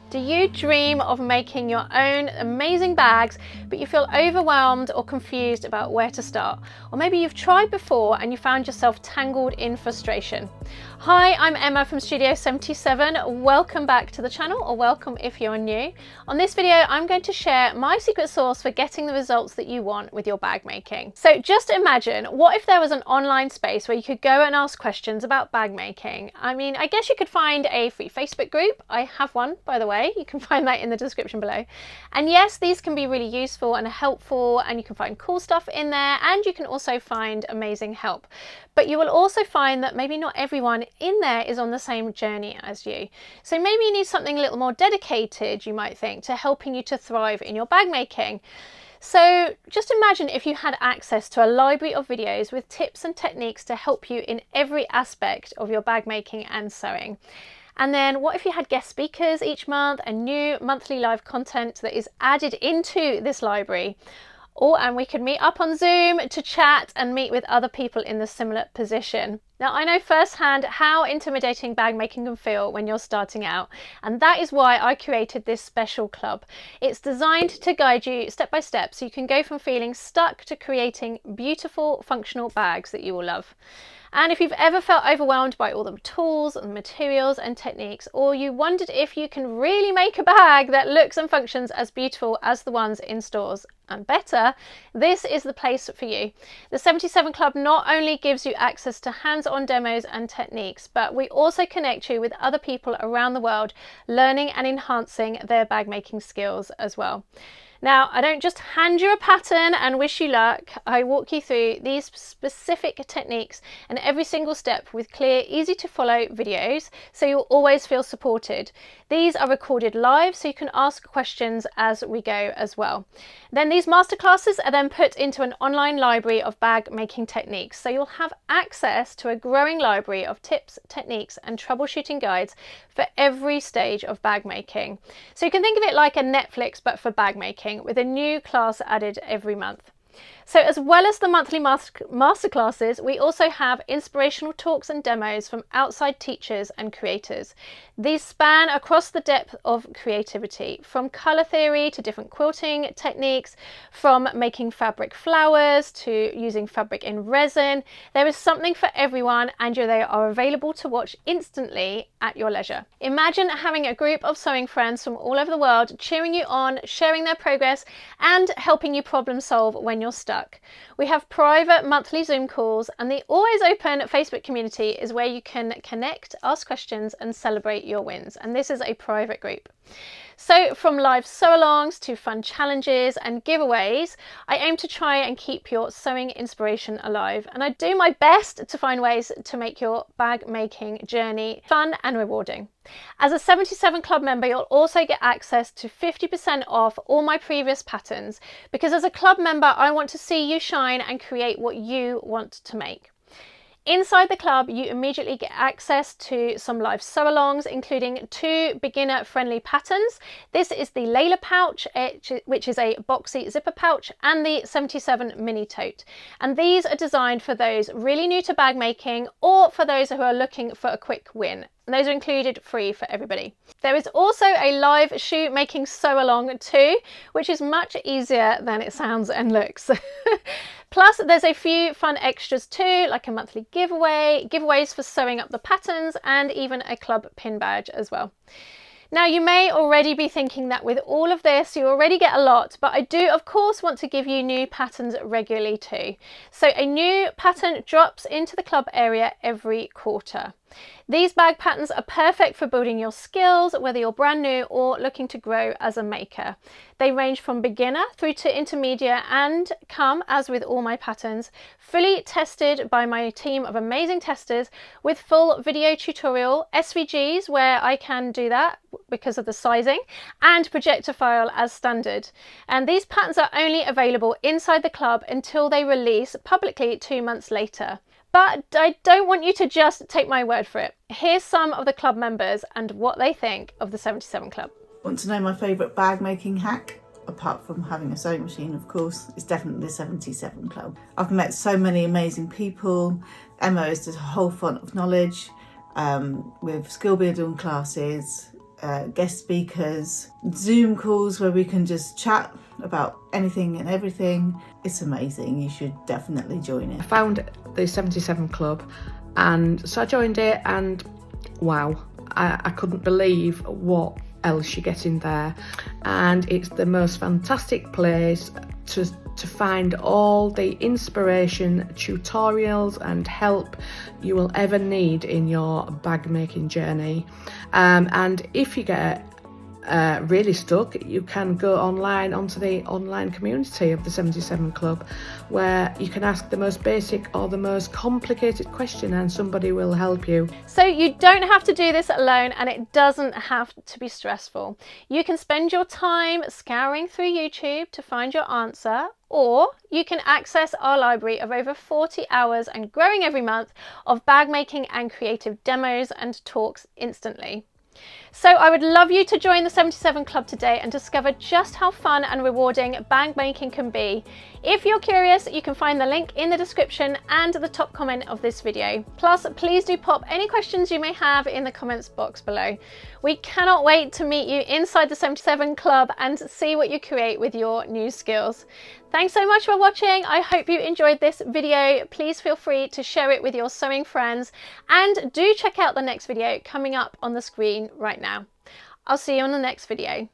Do you dream of making your own amazing bags, but you feel overwhelmed or confused about where to start? Or maybe you've tried before and you found yourself tangled in frustration. Hi, I'm Emma from Studio 77. Welcome back to the channel, or welcome if you're new. On this video, I'm going to share my secret sauce for getting the results that you want with your bag making. So just imagine, what if there was an online space where you could go and ask questions about bag making? I mean, I guess you could find a free Facebook group. I have one, by the way. You can find that in the description below. And yes, these can be really useful and helpful, and you can find cool stuff in there, and you can also find amazing help. But you will also find that maybe not everyone in there is on the same journey as you. So maybe you need something a little more dedicated, you might think, to helping you to thrive in your bag making. So just imagine if you had access to a library of videos with tips and techniques to help you in every aspect of your bag making and sewing. And then what if you had guest speakers each month and new monthly live content that is added into this library? And we could meet up on Zoom to chat and meet with other people in the similar position. Now, I know firsthand how intimidating bag making can feel when you're starting out, and that is why I created this special club. It's designed to guide you step by step so you can go from feeling stuck to creating beautiful, functional bags that you will love. And if you've ever felt overwhelmed by all the tools and materials and techniques, or you wondered if you can really make a bag that looks and functions as beautiful as the ones in stores and better, this is the place for you. The 77 Club not only gives you access to hands-on demos and techniques, but we also connect you with other people around the world learning and enhancing their bag making skills as well. Now, I don't just hand you a pattern and wish you luck. I walk you through these specific techniques and every single step with clear, easy to follow videos, so you'll always feel supported. These are recorded live, so you can ask questions as we go as well. Then these masterclasses are then put into an online library of bag making techniques, so you'll have access to a growing library of tips, techniques and troubleshooting guides for every stage of bag making. So you can think of it like a Netflix but for bag making, with a new class added every month. So as well as the monthly masterclasses, we also have inspirational talks and demos from outside teachers and creators. These span across the depth of creativity, from colour theory to different quilting techniques, from making fabric flowers to using fabric in resin. There is something for everyone, and they are available to watch instantly at your leisure. Imagine having a group of sewing friends from all over the world cheering you on, sharing their progress and helping you problem solve when you're stuck. We have private monthly Zoom calls, and the always open Facebook community is where you can connect, ask questions and celebrate your wins. And this is a private group. So from live sew-alongs to fun challenges and giveaways, I aim to try and keep your sewing inspiration alive, and I do my best to find ways to make your bag making journey fun and rewarding. As a 77 Club member, you'll also get access to 50% off all my previous patterns, because as a club member, I want to see you shine and create what you want to make. Inside the club, you immediately get access to some live sew-alongs, including 2 beginner-friendly patterns. This is the Layla pouch, which is a boxy zipper pouch, and the 77 mini tote. And these are designed for those really new to bag making, or for those who are looking for a quick win. And those are included free for everybody. There is also a live shoe making sew-along too, which is much easier than it sounds and looks. Plus, there's a few fun extras too, like a monthly giveaway, giveaways for sewing up the patterns, and even a club pin badge as well. Now, you may already be thinking that with all of this, you already get a lot, but I do, of course, want to give you new patterns regularly too. So a new pattern drops into the club area every quarter. These bag patterns are perfect for building your skills, whether you're brand new or looking to grow as a maker. They range from beginner through to intermediate and come, as with all my patterns, fully tested by my team of amazing testers with full video tutorial, SVGs where I can do that because of the sizing, and projector file as standard. And these patterns are only available inside the club until they release publicly 2 months later. But I don't want you to just take my word for it. Here's some of the club members and what they think of the 77 Club. Want to know my favourite bag making hack? Apart from having a sewing machine, of course, it's definitely the 77 Club. I've met so many amazing people. Emma is just a whole font of knowledge with skill building classes, guest speakers, Zoom calls where we can just chat about anything and everything. It's amazing. You should definitely join it. I found the 77 Club, and so I joined it, and wow, I couldn't believe what else you get in there. And it's the most fantastic place to find all the inspiration, tutorials and help you will ever need in your bag making journey. And if you get really stuck, you can go online onto the online community of the 77 Club, where you can ask the most basic or the most complicated question and somebody will help you. So you don't have to do this alone, and it doesn't have to be stressful. You can spend your time scouring through YouTube to find your answer, or you can access our library of over 40 hours and growing every month of bag making and creative demos and talks instantly. So I would love you to join the 77 Club today and discover just how fun and rewarding bag making can be. If you're curious, you can find the link in the description and the top comment of this video. Plus, please do pop any questions you may have in the comments box below. We cannot wait to meet you inside the 77 Club and see what you create with your new skills. Thanks so much for watching. I hope you enjoyed this video. Please feel free to share it with your sewing friends, and do check out the next video coming up on the screen right now. I'll see you on the next video.